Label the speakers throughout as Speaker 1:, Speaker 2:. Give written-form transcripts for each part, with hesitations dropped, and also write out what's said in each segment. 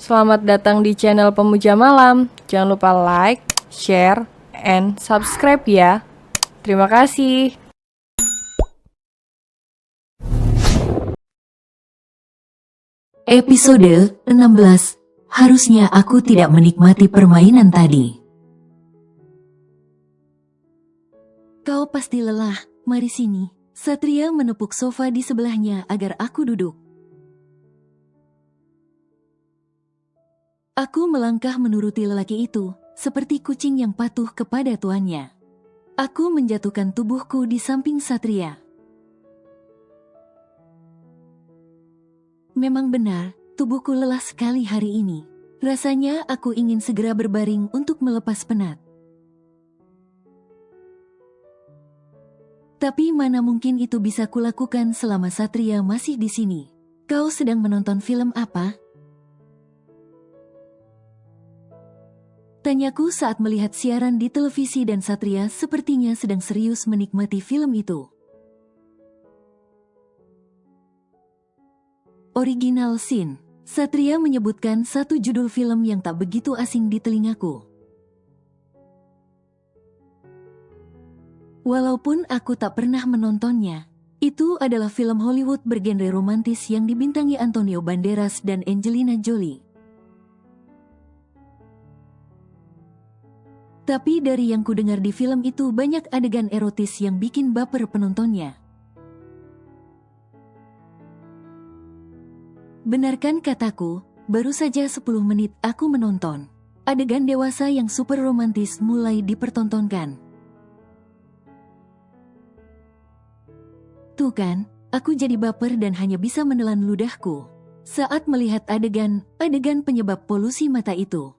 Speaker 1: Selamat datang di channel Pemuja Malam. Jangan lupa like, share, and subscribe ya. Terima kasih.
Speaker 2: Episode 16. Harusnya aku tidak menikmati permainan tadi. Kau pasti lelah, mari sini. Satria menepuk sofa di sebelahnya agar aku duduk. Aku melangkah menuruti lelaki itu, seperti kucing yang patuh kepada tuannya. Aku menjatuhkan tubuhku di samping Satria. Memang benar, tubuhku lelah sekali hari ini. Rasanya aku ingin segera berbaring untuk melepas penat. Tapi mana mungkin itu bisa kulakukan selama Satria masih di sini. Kau sedang menonton film apa? Tanyaku saat melihat siaran di televisi dan Satria sepertinya sedang serius menikmati film itu. Original Scene. Satria menyebutkan satu judul film yang tak begitu asing di telingaku. Walaupun aku tak pernah menontonnya, itu adalah film Hollywood bergenre romantis yang dibintangi Antonio Banderas dan Angelina Jolie. Tapi dari yang kudengar di film itu banyak adegan erotis yang bikin baper penontonnya. Benarkan kataku, baru saja 10 menit aku menonton. Adegan dewasa yang super romantis mulai dipertontonkan. Tuh kan, aku jadi baper dan hanya bisa menelan ludahku saat melihat adegan penyebab polusi mata itu.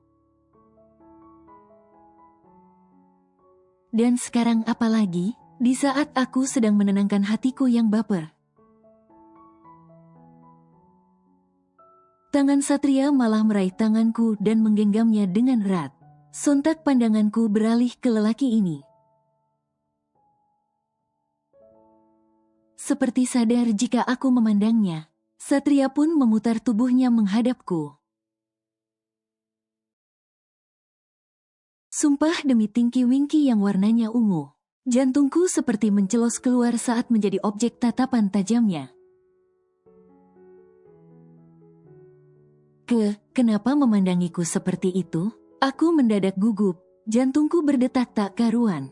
Speaker 2: Dan sekarang apa lagi, di saat aku sedang menenangkan hatiku yang baper. Tangan Satria malah meraih tanganku dan menggenggamnya dengan erat. Sontak pandanganku beralih ke lelaki ini. Seperti sadar jika aku memandangnya, Satria pun memutar tubuhnya menghadapku. Sumpah demi tingki-wingki yang warnanya ungu, jantungku seperti mencelos keluar saat menjadi objek tatapan tajamnya. Kenapa memandangiku seperti itu? Aku mendadak gugup, jantungku berdetak tak karuan.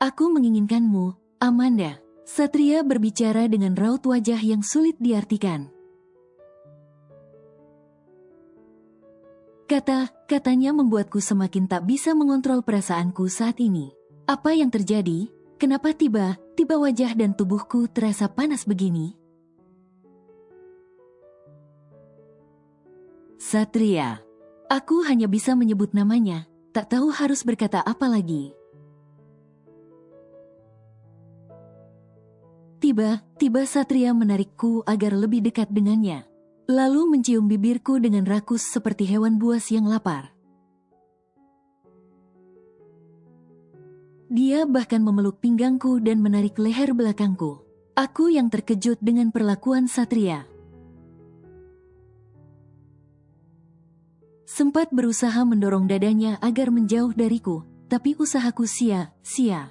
Speaker 2: Aku menginginkanmu, Amanda. Satria berbicara dengan raut wajah yang sulit diartikan. Katanya membuatku semakin tak bisa mengontrol perasaanku saat ini. Apa yang terjadi? Kenapa tiba-tiba wajah dan tubuhku terasa panas begini? Satria. Aku hanya bisa menyebut namanya, tak tahu harus berkata apa lagi. Tiba-tiba Satria menarikku agar lebih dekat dengannya, lalu mencium bibirku dengan rakus seperti hewan buas yang lapar. Dia bahkan memeluk pinggangku dan menarik leher belakangku. Aku yang terkejut dengan perlakuan Satria. Sempat berusaha mendorong dadanya agar menjauh dariku, tapi usahaku sia-sia.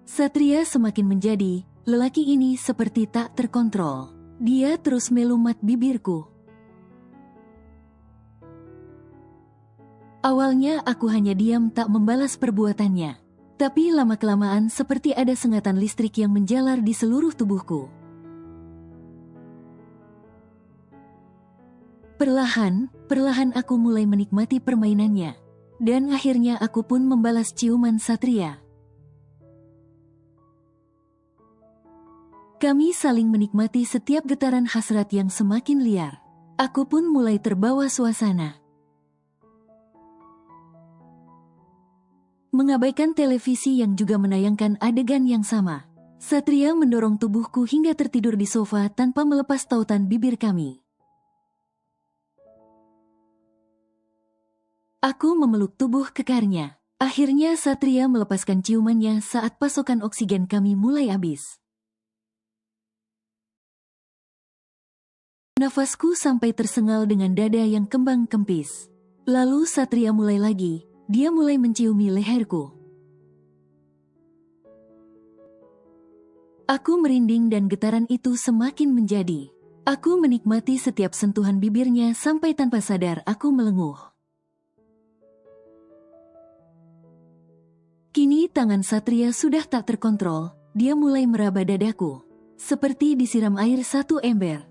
Speaker 2: Satria semakin menjadi, lelaki ini seperti tak terkontrol. Dia terus melumat bibirku. Awalnya aku hanya diam tak membalas perbuatannya. Tapi lama-kelamaan seperti ada sengatan listrik yang menjalar di seluruh tubuhku. Perlahan aku mulai menikmati permainannya. Dan akhirnya aku pun membalas ciuman Satria. Kami saling menikmati setiap getaran hasrat yang semakin liar. Aku pun mulai terbawa suasana. Mengabaikan televisi yang juga menayangkan adegan yang sama, Satria mendorong tubuhku hingga tertidur di sofa tanpa melepas tautan bibir kami. Aku memeluk tubuh kekarnya. Akhirnya Satria melepaskan ciumannya saat pasokan oksigen kami mulai habis. Nafasku sampai tersengal dengan dada yang kembang kempis. Lalu Satria mulai lagi, dia mulai menciumi leherku. Aku merinding dan getaran itu semakin menjadi. Aku menikmati setiap sentuhan bibirnya sampai tanpa sadar aku melenguh. Kini tangan Satria sudah tak terkontrol, dia mulai meraba dadaku. Seperti disiram air satu ember.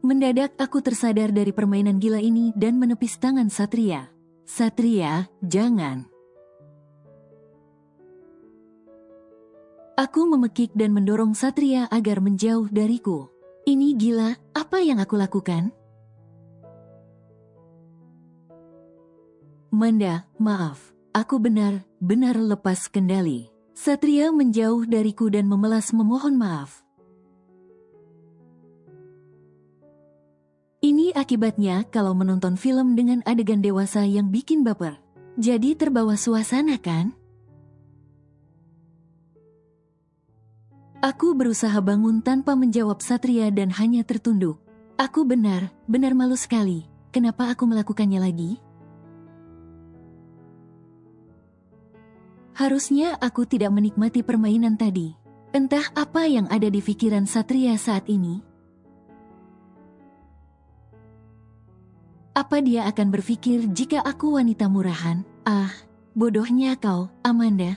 Speaker 2: Mendadak aku tersadar dari permainan gila ini dan menepis tangan Satria. Satria, jangan. Aku memekik dan mendorong Satria agar menjauh dariku. Ini gila, apa yang aku lakukan? Manda, maaf. Aku benar-benar lepas kendali. Satria menjauh dariku dan memelas memohon maaf. Ini akibatnya kalau menonton film dengan adegan dewasa yang bikin baper. Jadi terbawa suasana kan? Aku berusaha bangun tanpa menjawab Satria dan hanya tertunduk. Aku benar-benar malu sekali. Kenapa aku melakukannya lagi? Harusnya aku tidak menikmati permainan tadi. Entah apa yang ada di pikiran Satria saat ini. Apa dia akan berpikir jika aku wanita murahan? Ah, bodohnya kau, Amanda.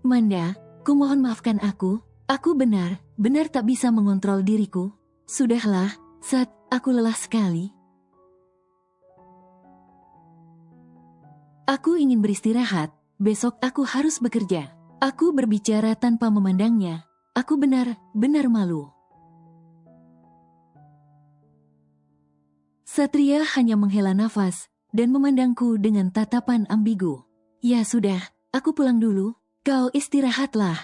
Speaker 2: Manda, kumohon maafkan aku. Aku benar-benar tak bisa mengontrol diriku. Sudahlah, Sat, aku lelah sekali. Aku ingin beristirahat. Besok aku harus bekerja. Aku berbicara tanpa memandangnya. Aku benar-benar malu. Satria hanya menghela nafas dan memandangku dengan tatapan ambigu. Ya sudah, aku pulang dulu. Kau istirahatlah.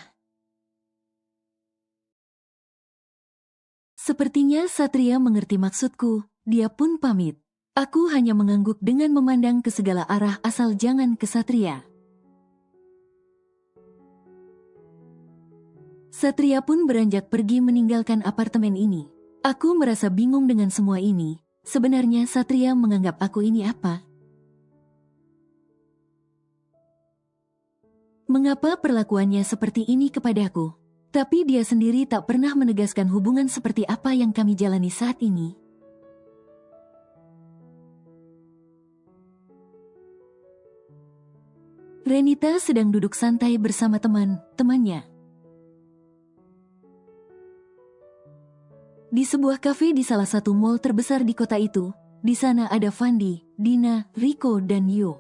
Speaker 2: Sepertinya Satria mengerti maksudku, dia pun pamit. Aku hanya mengangguk dengan memandang ke segala arah asal jangan ke Satria. Satria pun beranjak pergi meninggalkan apartemen ini. Aku merasa bingung dengan semua ini. Sebenarnya Satria menganggap aku ini apa? Mengapa perlakuannya seperti ini kepadaku? Tapi dia sendiri tak pernah menegaskan hubungan seperti apa yang kami jalani saat ini. Renita sedang duduk santai bersama teman-temannya. Di sebuah kafe di salah satu mall terbesar di kota itu, di sana ada Fandi, Dina, Rico, dan Yo.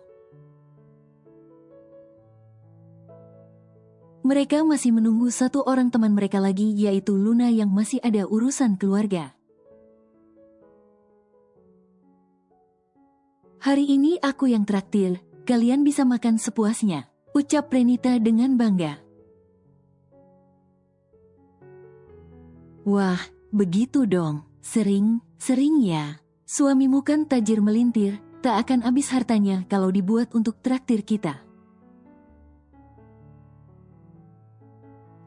Speaker 2: Mereka masih menunggu satu orang teman mereka lagi, yaitu Luna yang masih ada urusan keluarga. Hari ini aku yang traktir, kalian bisa makan sepuasnya, ucap Renita dengan bangga. Wah, begitu dong, sering ya. Suamimu kan tajir melintir, tak akan habis hartanya kalau dibuat untuk traktir kita.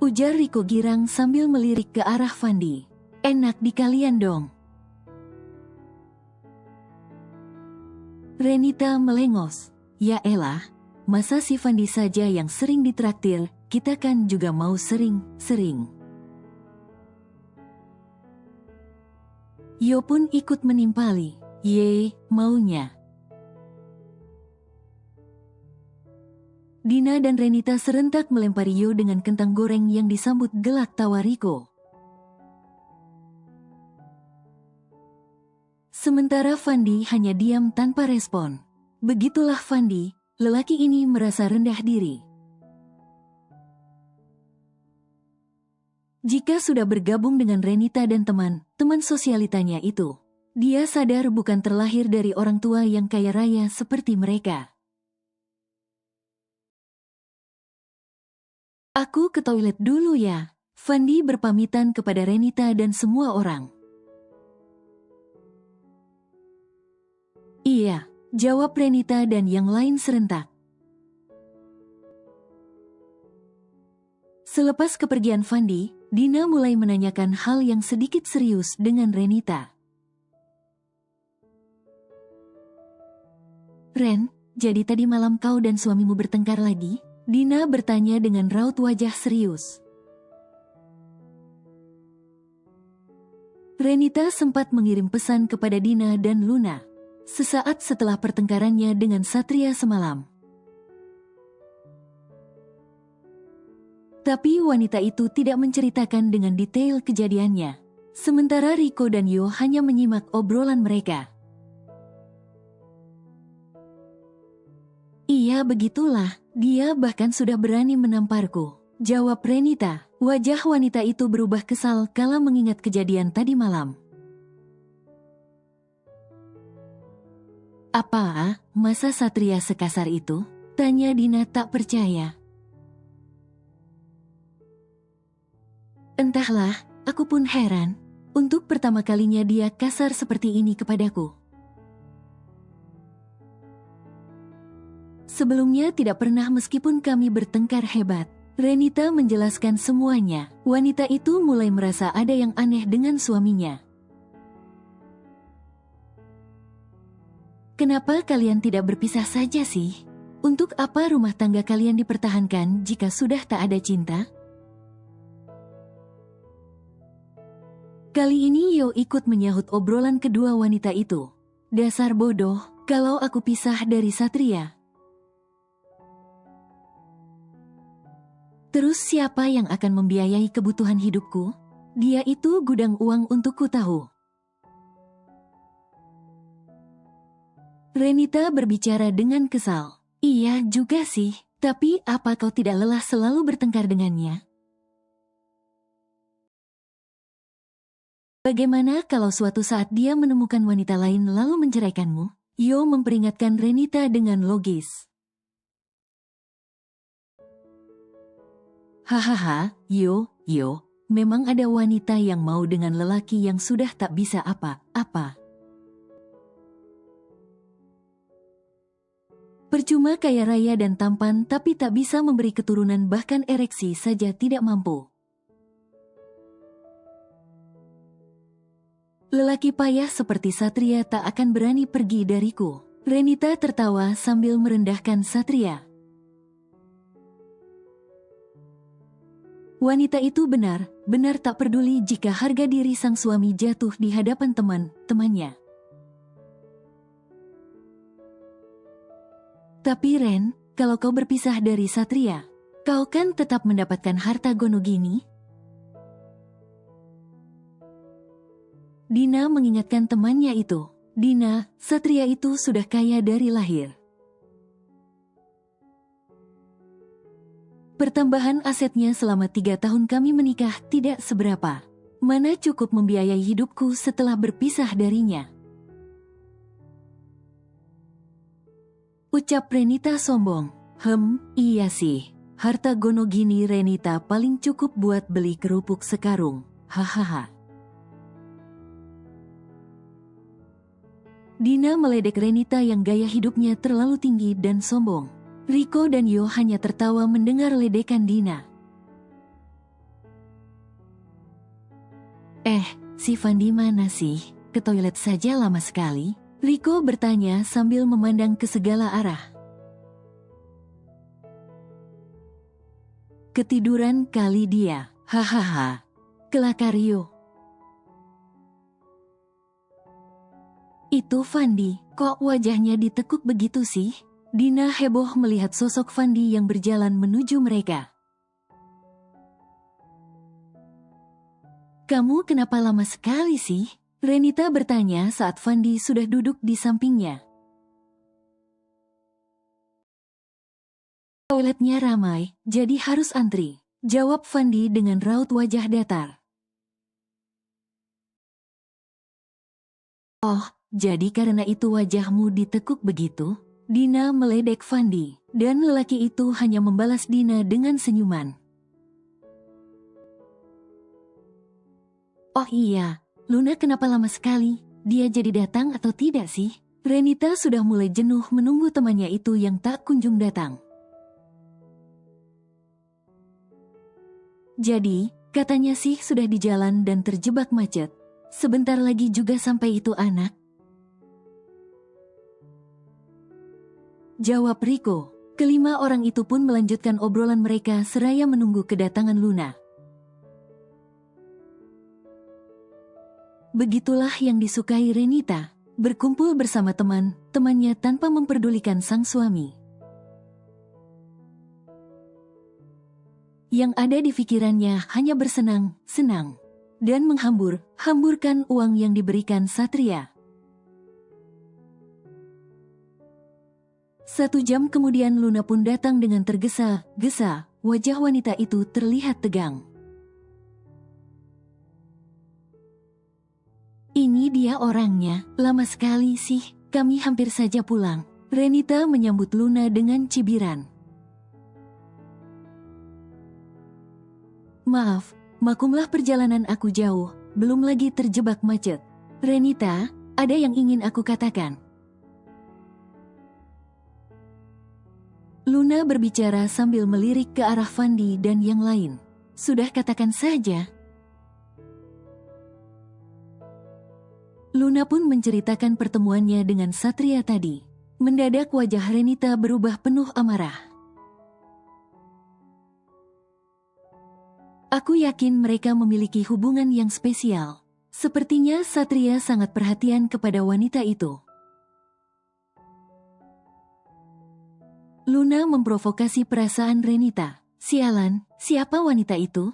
Speaker 2: Ujar Rico girang sambil melirik ke arah Fandi. Enak di kalian dong. Renita melengos. Ya elah, masa si Fandi saja yang sering ditraktir, kita kan juga mau sering-sering. Yo pun ikut menimpali. Ye, maunya. Dina dan Renita serentak melempari Yo dengan kentang goreng yang disambut gelak tawa Rico. Sementara Fandi hanya diam tanpa respon. Begitulah Fandi, lelaki ini merasa rendah diri. Jika sudah bergabung dengan Renita dan teman sosialitanya itu, dia sadar bukan terlahir dari orang tua yang kaya raya seperti mereka. Aku ke toilet dulu ya. Fandi berpamitan kepada Renita dan semua orang. Iya, jawab Renita dan yang lain serentak. Selepas kepergian Fandi, Dina mulai menanyakan hal yang sedikit serius dengan Renita. Ren, jadi tadi malam kau dan suamimu bertengkar lagi? Dina bertanya dengan raut wajah serius. Renita sempat mengirim pesan kepada Dina dan Luna sesaat setelah pertengkarannya dengan Satria semalam. Tapi wanita itu tidak menceritakan dengan detail kejadiannya. Sementara Riko dan Yo hanya menyimak obrolan mereka. Iya begitulah, dia bahkan sudah berani menamparku, jawab Renita. Wajah wanita itu berubah kesal kala mengingat kejadian tadi malam. Apa? Masa Satria sekasar itu? Tanya Dina tak percaya. Entahlah, aku pun heran. Untuk pertama kalinya dia kasar seperti ini kepadaku. Sebelumnya tidak pernah meskipun kami bertengkar hebat. Renita menjelaskan semuanya. Wanita itu mulai merasa ada yang aneh dengan suaminya. Kenapa kalian tidak berpisah saja sih? Untuk apa rumah tangga kalian dipertahankan jika sudah tak ada cinta? Kali ini Yo ikut menyahut obrolan kedua wanita itu. Dasar bodoh, kalau aku pisah dari Satria. Terus siapa yang akan membiayai kebutuhan hidupku? Dia itu gudang uang untukku tahu. Renita berbicara dengan kesal. Iya juga sih, tapi apa kau tidak lelah selalu bertengkar dengannya? Bagaimana kalau suatu saat dia menemukan wanita lain lalu menceraikanmu? Yo memperingatkan Renita dengan logis. Hahaha, Yo, memang ada wanita yang mau dengan lelaki yang sudah tak bisa apa-apa. Percuma kaya raya dan tampan tapi tak bisa memberi keturunan bahkan ereksi saja tidak mampu. Lelaki payah seperti Satria tak akan berani pergi dariku. Renita tertawa sambil merendahkan Satria. Wanita itu benar tak peduli jika harga diri sang suami jatuh di hadapan teman-temannya. Tapi Ren, kalau kau berpisah dari Satria, kau kan tetap mendapatkan harta Gonogini? Dina mengingatkan temannya itu. Dina, Satria itu sudah kaya dari lahir. Pertambahan asetnya selama 3 tahun kami menikah tidak seberapa. Mana cukup membiayai hidupku setelah berpisah darinya. Ucap Renita sombong. Iya sih. Harta Gonogini Renita paling cukup buat beli kerupuk sekarung. Hahaha. Dina meledek Renita yang gaya hidupnya terlalu tinggi dan sombong. Riko dan Yo hanya tertawa mendengar ledekan Dina. Si Fandi mana sih? Ke toilet saja lama sekali. Riko bertanya sambil memandang ke segala arah. Ketiduran kali dia. Hahaha. Kelakar Yo. Itu Fandi, kok wajahnya ditekuk begitu sih? Dina heboh melihat sosok Fandi yang berjalan menuju mereka. Kamu kenapa lama sekali sih? Renita bertanya saat Fandi sudah duduk di sampingnya. Toiletnya ramai, jadi harus antri, jawab Fandi dengan raut wajah datar. Oh, jadi karena itu wajahmu ditekuk begitu? Dina meledek Fandi, dan lelaki itu hanya membalas Dina dengan senyuman. Oh iya, Luna kenapa lama sekali? Dia jadi datang atau tidak sih? Renita sudah mulai jenuh menunggu temannya itu yang tak kunjung datang. Jadi, katanya sih sudah di jalan dan terjebak macet. Sebentar lagi juga sampai itu anak. Jawab Rico. Kelima orang itu pun melanjutkan obrolan mereka seraya menunggu kedatangan Luna. Begitulah yang disukai Renita, berkumpul bersama teman-temannya tanpa memperdulikan sang suami. Yang ada di pikirannya hanya bersenang-senang dan hamburkan uang yang diberikan Satria. 1 jam kemudian Luna pun datang dengan tergesa-gesa, wajah wanita itu terlihat tegang. Ini dia orangnya, lama sekali sih, kami hampir saja pulang. Renita menyambut Luna dengan cibiran. Maaf, maklumlah perjalanan aku jauh, belum lagi terjebak macet. Renita, ada yang ingin aku katakan. Luna berbicara sambil melirik ke arah Fandi dan yang lain. Sudah katakan saja. Luna pun menceritakan pertemuannya dengan Satria tadi. Mendadak wajah Renita berubah penuh amarah. Aku yakin mereka memiliki hubungan yang spesial. Sepertinya Satria sangat perhatian kepada wanita itu. Luna memprovokasi perasaan Renita. Sialan, siapa wanita itu?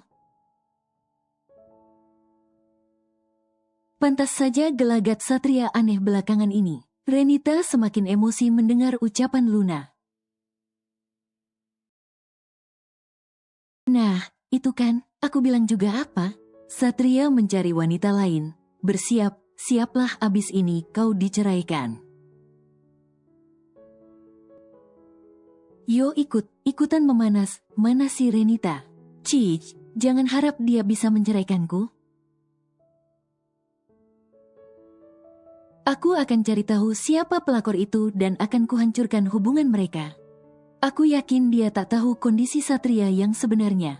Speaker 2: Pantas saja gelagat Satria aneh belakangan ini. Renita semakin emosi mendengar ucapan Luna. Nah, itu kan, aku bilang juga apa? Satria mencari wanita lain. Siaplah abis ini kau diceraikan. Yo ikutan manasi Renita. Cih, jangan harap dia bisa menceraikanku. Aku akan cari tahu siapa pelakor itu dan akan kuhancurkan hubungan mereka. Aku yakin dia tak tahu kondisi Satria yang sebenarnya.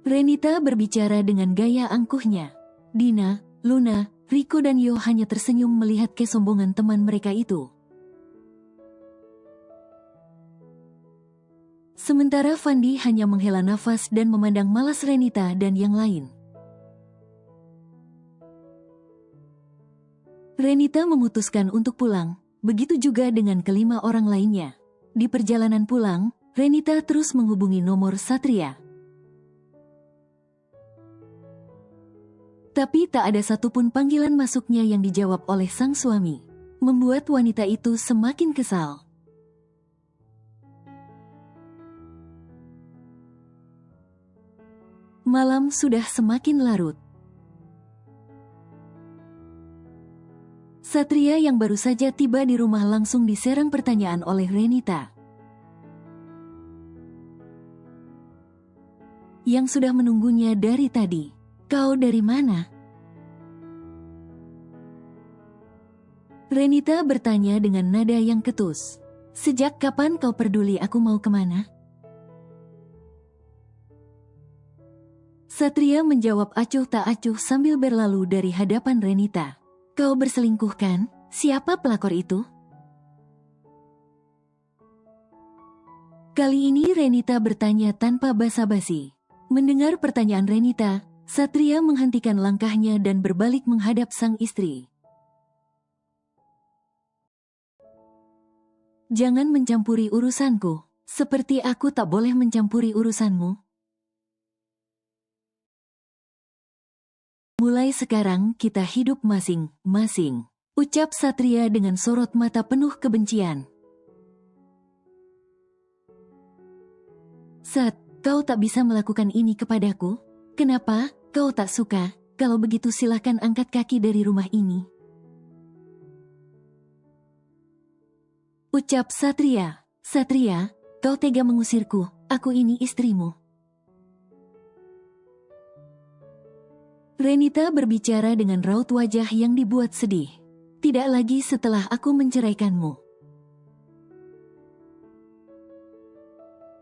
Speaker 2: Renita berbicara dengan gaya angkuhnya. Dina, Luna, Rico dan Yo hanya tersenyum melihat kesombongan teman mereka itu. Sementara Fandi hanya menghela nafas dan memandang malas Renita dan yang lain. Renita memutuskan untuk pulang, begitu juga dengan kelima orang lainnya. Di perjalanan pulang, Renita terus menghubungi nomor Satria. Tapi tak ada satupun panggilan masuknya yang dijawab oleh sang suami. Membuat wanita itu semakin kesal. Malam sudah semakin larut. Satria yang baru saja tiba di rumah langsung diserang pertanyaan oleh Renita. Yang sudah menunggunya dari tadi. Kau dari mana? Renita bertanya dengan nada yang ketus. Sejak kapan kau peduli aku mau kemana? Satria menjawab acuh tak acuh sambil berlalu dari hadapan Renita. Kau berselingkuh kan? Siapa pelakor itu? Kali ini Renita bertanya tanpa basa-basi. Mendengar pertanyaan Renita, Satria menghentikan langkahnya dan berbalik menghadap sang istri. Jangan mencampuri urusanku, seperti aku tak boleh mencampuri urusanmu. Mulai sekarang kita hidup masing-masing, ucap Satria dengan sorot mata penuh kebencian. Sat, kau tak bisa melakukan ini kepadaku? Kenapa? Kau tak suka? Kalau begitu silakan angkat kaki dari rumah ini. Ucap Satria. Satria, kau tega mengusirku, aku ini istrimu. Renita berbicara dengan raut wajah yang dibuat sedih. Tidak lagi setelah aku menceraikanmu.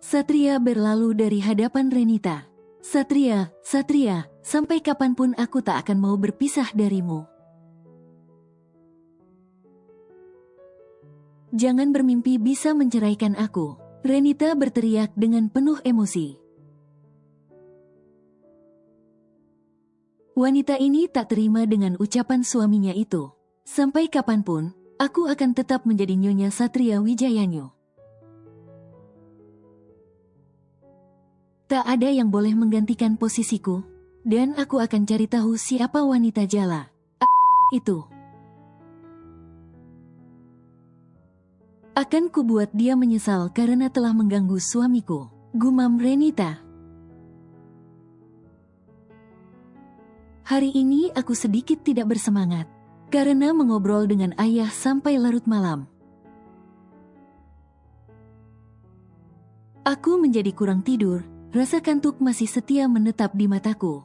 Speaker 2: Satria berlalu dari hadapan Renita. Satria, Satria, sampai kapanpun aku tak akan mau berpisah darimu. Jangan bermimpi bisa menceraikan aku. Renita berteriak dengan penuh emosi. Wanita ini tak terima dengan ucapan suaminya itu. Sampai kapanpun, aku akan tetap menjadi Nyonya Satria Wijayanyo. Tak ada yang boleh menggantikan posisiku, dan aku akan cari tahu siapa wanita jala itu. Akan kubuat dia menyesal karena telah mengganggu suamiku, gumam Renita. Hari ini aku sedikit tidak bersemangat, karena mengobrol dengan ayah sampai larut malam. Aku menjadi kurang tidur. Rasa kantuk masih setia menetap di mataku.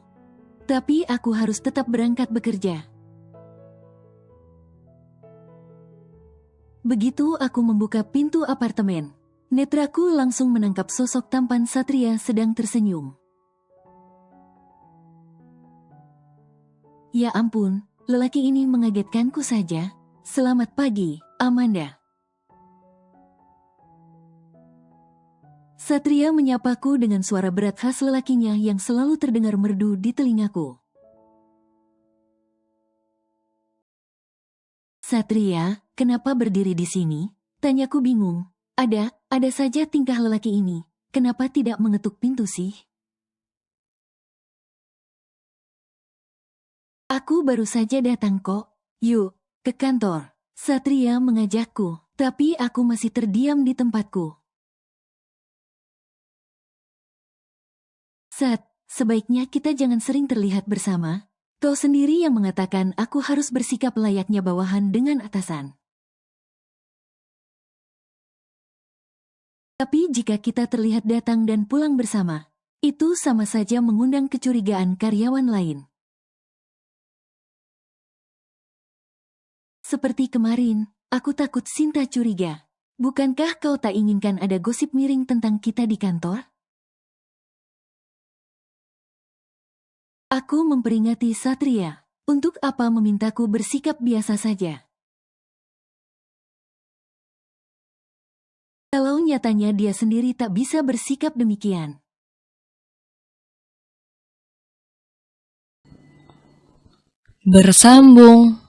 Speaker 2: Tapi aku harus tetap berangkat bekerja. Begitu aku membuka pintu apartemen, netraku langsung menangkap sosok tampan Satria sedang tersenyum. Ya ampun, lelaki ini mengagetkanku saja. Selamat pagi, Amanda. Satria menyapaku dengan suara berat khas lelakinya yang selalu terdengar merdu di telingaku. Satria, kenapa berdiri di sini? Tanyaku bingung. Ada saja tingkah lelaki ini. Kenapa tidak mengetuk pintu sih? Aku baru saja datang kok. Yuk, ke kantor. Satria mengajakku, tapi aku masih terdiam di tempatku. Sat, sebaiknya kita jangan sering terlihat bersama. Kau sendiri yang mengatakan aku harus bersikap layaknya bawahan dengan atasan. Tapi jika kita terlihat datang dan pulang bersama, itu sama saja mengundang kecurigaan karyawan lain. Seperti kemarin, aku takut Sinta curiga. Bukankah kau tak inginkan ada gosip miring tentang kita di kantor? Aku memperingati Satria. Untuk apa memintaku bersikap biasa saja? Kalau nyatanya dia sendiri tak bisa bersikap demikian.
Speaker 1: Bersambung.